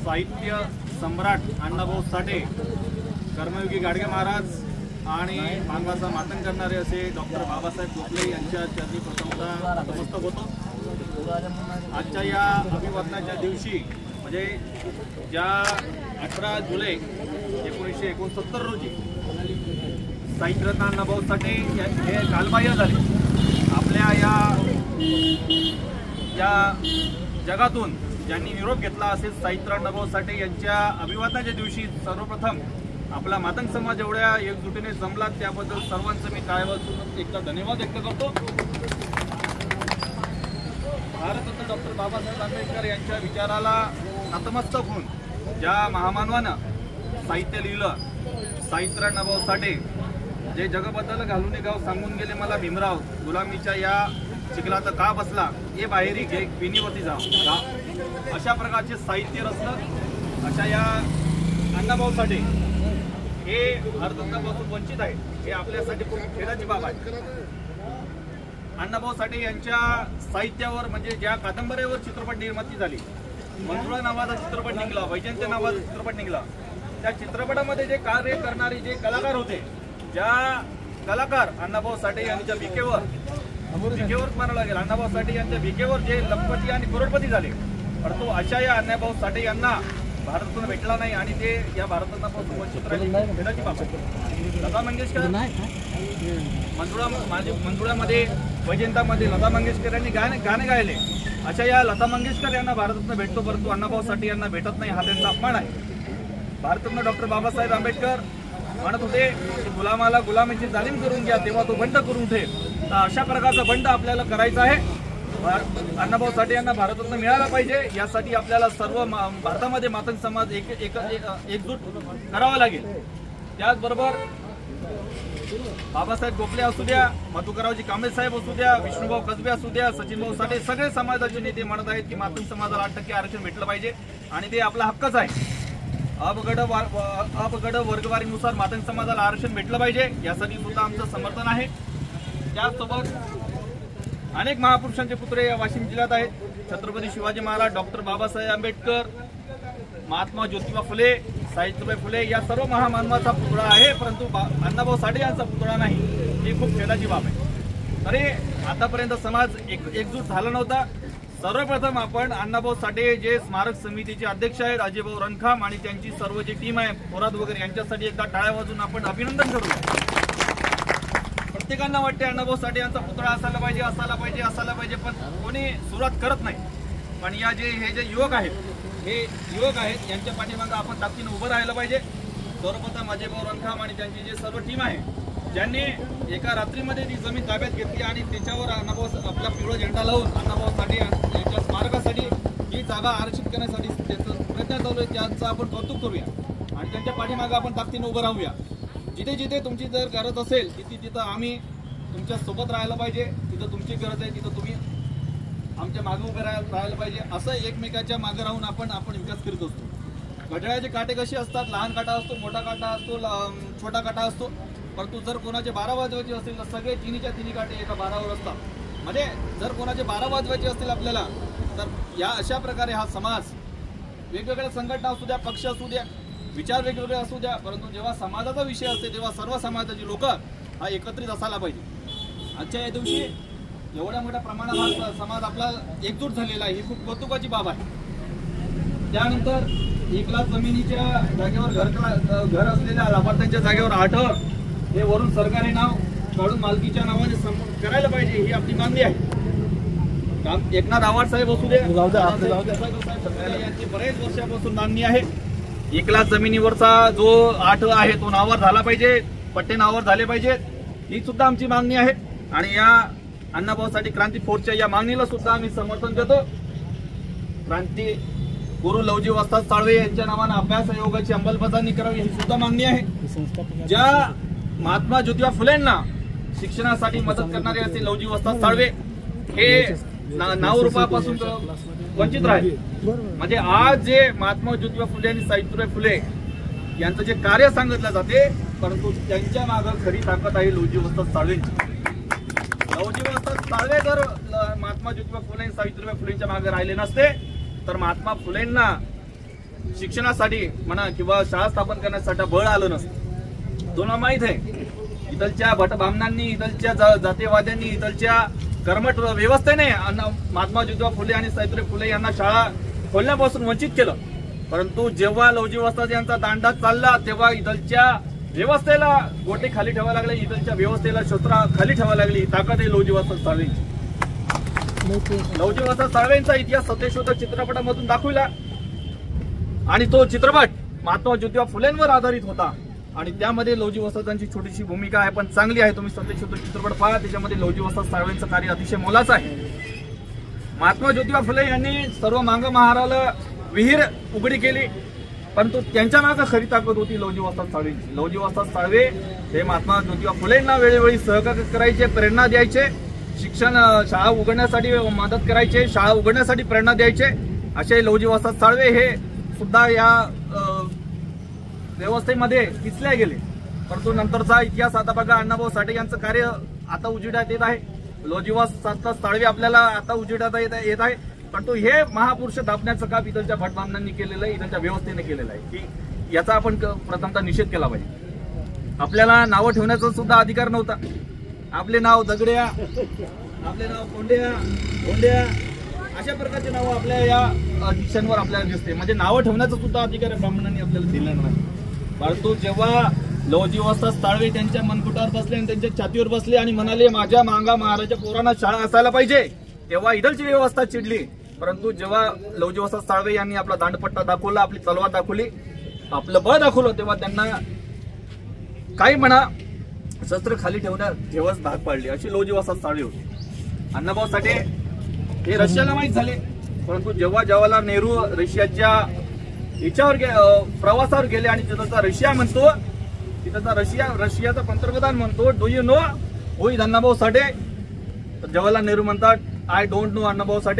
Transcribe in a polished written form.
साहित्य सम्राट अण्णाभाऊ साठे, कर्मयोगी गाडगे महाराज आणि मानवाचा मातंग करणारे असे डॉक्टर बाबासाहेब गोखले यांच्या चरणी प्रथमतः नतमस्तक होतो। आजच्या या अभिवादनाच्या दिवशी म्हणजे ज्या 18 जुलै 1969 रोजी साहित्यरत्न अण्णाभाऊ साठे हे कालबाह्य झाले। आपल्या या जगातून ज्यांनी निरोप घेतला असेच साहित्यरत्न अण्णाभाऊ साठे यांच्या अभिवादनाच्या दिवशी सर्वप्रथम आपला मातंग समाज एवढ्या एकजुटीने जमला त्याबद्दल सर्वांचं मी टाळ्या वाजवून एकदा धन्यवाद व्यक्त करतो। भारतरत्न डॉक्टर बाबासाहेब आंबेडकर यांच्या विचाराला नतमस्तक होऊन ज्या महामानवानं साहित्य लिहिलं, साहित्यरत्न अण्णाभाऊ साठे जे जगबद्दल घालून गाव सांगून गेले मला भीमराव, गुलामीच्या या चिखलात का बसला हे बाहेरी घे विनीवरती जा, अशा प्रकारचे साहित्य रचलं। अशा या अण्णाभाऊ साठे हे भारतरत्नापासून वंचित आहे, हे आपल्यासाठी खूप खेदाची बाब आहे। अण्णाभाऊ साठे यांच्या साहित्यावर म्हणजे ज्या कादंबरीवर चित्रपट निर्मिती झाली, मंजुळा नावाचा चित्रपट निघाला, वैजयंती नावाचा चित्रपट निघाला, त्या चित्रपटामध्ये जे कार्य करणारे जे कलाकार होते, ज्या कलाकार अण्णाभाऊ साठे यांच्या भिकेवर म्हणावं लागेल, अण्णाभाऊ साठे यांच्या भिकेवर जे लखपती आणि करोडपती झाले, परंतु अशा या अण्णाभाऊ साठे यांना भारतरत्न भेटला नाही आणि ते या भारतरत्नापासून वंचित राहिले। लता मंगेशकर मंजुळामध्ये वैजयंतामध्ये लता मंगेशकर यांनी गाणे गायले। अशा या लता मंगेशकर यांना भारतरत्न भेटतो, परंतु अण्णाभाऊ साठे यांना भेटत नाही, हा त्यांचा अपमान आहे। भारतरत्न डॉक्टर बाबासाहेब आंबेडकर म्हणत होते की गुलामाला गुलामीची जाणीव करून घ्या तेव्हा तो बंड करून उठेल, तर अशा प्रकारचा बंड आपल्याला करायचा आहे। अण्णाभाऊ साठे यांना भारतरत्न मिळाला पाहिजे, यासाठी आपल्याला सर्व भारतामध्ये मातंग समाज एकजूट करावा लागेल। त्याचबरोबर बाबासाहेब गोखले असू द्या, मधुकररावजी कांबळे साहेब असू द्या, विष्णुभाऊ कसबे असू द्या, सचिनभाऊ साठे, सगळे समाजाचे नेते म्हणत आहेत की मातंग समाजाला 8% आरक्षण भेटलं पाहिजे आणि ते आपला हक्कच आहे। अपगड वर्गवारीनुसार मातंग समाजाला आरक्षण भेटलं पाहिजे, यासाठी सुद्धा आमचं समर्थन आहे। त्याचसोबत अनेक महापुरुषांचे पुत्र या वाशिम जिल्ह्यात आहेत। छत्रपती शिवाजी महाराज, डॉक्टर बाबासाहेब आंबेडकर, महात्मा ज्योतिबा फुले, सावित्रीबाई फुले या सर्व महामानवाचा पुतळा आहे, परंतु अण्णाभाऊ साठे यांचा पुतळा नाही, ही खूप खेदाची बाब आहे। तरी आतापर्यंत समाज एकजूट झाला नव्हता। सर्वप्रथम आपण अण्णाभाऊ साठे जे स्मारक समितीचे अध्यक्ष आहेत अजयभाऊ रणखाम आणि त्यांची सर्व जी टीम आहे थोरात वगैरे यांच्यासाठी एकदा टाळ्या वाजवून आपण अभिनंदन करूया। प्रत्येकांना वाटते अण्णाभाऊ साठे यांचा पुतळा असायला पाहिजे, पण कोणी सुरुवात करत नाही। पण या हे जे युवक आहेत यांच्या पाठीमागे आपण ताकदीने उभं राहायला पाहिजे। सर्वप्रथम अजयभाऊ रणखाम आणि त्यांची जी सर्व टीम आहे ज्यांनी एका रात्रीमध्ये ती जमीन ताब्यात घेतली आणि त्याच्यावर आपला पिवळा झेंडा लावून अण्णाभाऊ साठे यांच्या स्मारकासाठी ही जागा आरक्षित करण्यासाठी त्याचा प्रयत्न चालू आहे, त्यांचं आपण कौतुक करूया आणि त्यांच्या पाठीमागे आपण ताकदीने उभं राहूया। जिथे जिथे तुमची जर गरज असेल तिथं आम्ही तुमच्या सोबत राहायला पाहिजे, तिथं तुमची गरज आहे तिथं तुम्ही आमच्या मागे उभे राहायला पाहिजे। असं एकमेकाच्या मागे राहून आपण विकास करीत असतो। घड्याळाचे काटे कसे असतात, लहान काटा असतो, मोठा काटा असतो, छोटा काटा असतो, परंतु जर कोणाचे 12 वाजवायचे असतील तर सगळे तिन्ही काटे एका 12वर असतात। म्हणजे जर कोणाचे 12 वाजवायचे असतील आपल्याला तर या अशा प्रकारे हा समाज वेगवेगळ्या संघटना असू द्या, पक्ष असू द्या, विचार वेगवेगळे असू द्या, परंतु जेव्हा समाजाचा विषय असते तेव्हा सर्व समाजाची लोक हा एकत्रित असायला पाहिजे। आजच्या या दिवशी एवढ्या मोठ्या प्रमाणात हा समाज आपला एकजूट झालेला आहे, ही खूप कौतुकाची बाब आहे। त्यानंतर 1 लाख जमिनीच्या जागेवर घर असलेल्या लाभार्थ्यांच्या जागेवर 8 हे वरून सरकारी नाव काढून मालकीच्या नावाने करायला पाहिजे, ही आपली मागणी आहे। एकनाथ आव्हाड साहेब असू द्या, यांची बरेच वर्षापासून मागणी आहे। 1 लाख जमिनीवरचा जो 8 आहे तो नावावर झाला पाहिजे, पट्टे नावावर झाले पाहिजेत, ही सुद्धा आमची मागणी आहे। आणि या अण्णाभाऊ साठे क्रांती फोर्सच्या या मागणीला सुद्धा आम्ही समर्थन देतो। क्रांती गुरु लवजी वस्ताद साळवे यांच्या नावाने अभ्यास आयोगाची अंमलबजावणी करावी, ही सुद्धा मागणी आहे। ज्या महात्मा ज्योतिबा फुलेंना शिक्षणासाठी मदत करणारे असे लवजी वस्ताद साळवे हे नावरूपापासून वंचित राहिले। म्हणजे आज जे महात्मा ज्योतिबा फुले आणि सावित्रीबाई फुले यांचं जे कार्य सांगितलं जाते, परंतु त्यांच्या मागे खरी ताकद आहे लवजी वस्ताद साळवेंची। लवजी वस्ताद साळवे जर महात्मा ज्योतिबा फुले आणि सावित्रीबाई फुलेंच्या मागे राहिले नसते तर महात्मा फुलेंना शिक्षणासाठी म्हणा किंवा शाळा स्थापन करण्यासाठी बळ आलं नसतं. तुम्हाला माहित आहे इथलच्या भटभामनांनी, इथलच्या जातीवाद्यांनी, इथलच्या कर्मठ व्यवस्थेने महात्मा ज्योतिबा फुले आणि सावित्रीबाई फुले यांना शाळा खोलण्यापासून वंचित केलं. परंतु जेव्हा लवजी वस्ताद यांचा दांडा चालला तेव्हा इथलच्या व्यवस्थेला गोटे खाली ठेवायला लागले, इथलच्या व्यवस्थेला शस्त्र खाली ठेवायला लागली. ताकद आहे लवजी वस्ताद साळवेंची. लवजी वस्ताद साळवेंचा इतिहास सत्यशोधक चित्रपटामधून दाखविला आणि तो चित्रपट महात्मा ज्योतिबा फुलेंवर आधारित होता आणि त्यामध्ये लवजी वस्तादांची छोटीशी भूमिका आहे पण चांगली आहे. तुम्ही सत्यशोधक चित्रपट पहा, त्याच्यामध्ये लवजी वस्ताद साळवेंचं कार्य अतिशय मोलाचं आहे. महात्मा ज्योतिबा फुले यांनी सर्व मांग महाराला विहीर उघडी केली, परंतु त्यांच्या मागे खरी ताकद होती लवजी वस्ताद साळवेंची. लवजी वस्ताद साळवे हे महात्मा ज्योतिबा फुलेंना वेळोवेळी सहकार्य करायचे, प्रेरणा द्यायचे, शिक्षण शाळा उघडण्यासाठी मदत करायचे, शाळा उघडण्यासाठी प्रेरणा द्यायचे. असे लवजी वस्ताद साळवे हे सुद्धा या व्यवस्थेमध्ये पिचल्या गेले. परंतु नंतरचा इतिहास आता बघा, अण्णाभाऊ साठे यांचं कार्य आता उजेडात येत आहे. लवजी वस्ताद साळवे आपल्याला आता उजेडात येत आहे. परंतु हे महापुरुष दाबण्याचं काम इथलच्या भटभामनांनी केलेलं आहे, इथलच्या व्यवस्थेने केलेलं आहे की याचा आपण प्रथमतः निषेध केला पाहिजे. आपल्याला नावं ठेवण्याचा सुद्धा अधिकार नव्हता. आपले नाव दगड्या, आपले नाव कोंड्या अशा प्रकारचे नावं आपल्या या दिशांवर आपल्याला दिसते. म्हणजे नावं ठेवण्याचा सुद्धा अधिकार ब्राह्मणांनी आपल्याला दिला नाही. परंतु जेव्हा लवजी वस्ताद साळवे त्यांच्या मनकुटावर बसले आणि त्यांच्या छातीवर बसले आणि म्हणाले माझ्या मांगा महाराजा पोरांना शाळा असायला पाहिजे, तेव्हा इथलची व्यवस्था चिडली. परंतु जेव्हा लवजी वस्ताद साळवे यांनी आपला दांडपट्टा दाखवला, आपली तलवार दाखवली, आपलं बळ दाखवलं, तेव्हा त्यांना काही म्हणा शस्त्र खाली ठेवच भाग पाडले. अशी लवजी वस्ताद साळवे होते. अण्णाभाऊ साठे हे रशियाला माहीत झाले, परंतु जेव्हा जवाहरलाल नेहरू रशियाच्या याच्यावर प्रवासावर गेले आणि तिथलचा रशिया म्हणतो, तिथलचा रशियाचा पंतप्रधान म्हणतो do you know who is Annabhau Sathe, तर जवाहरलाल नेहरू म्हणतात I don't know Annabhau Sathe.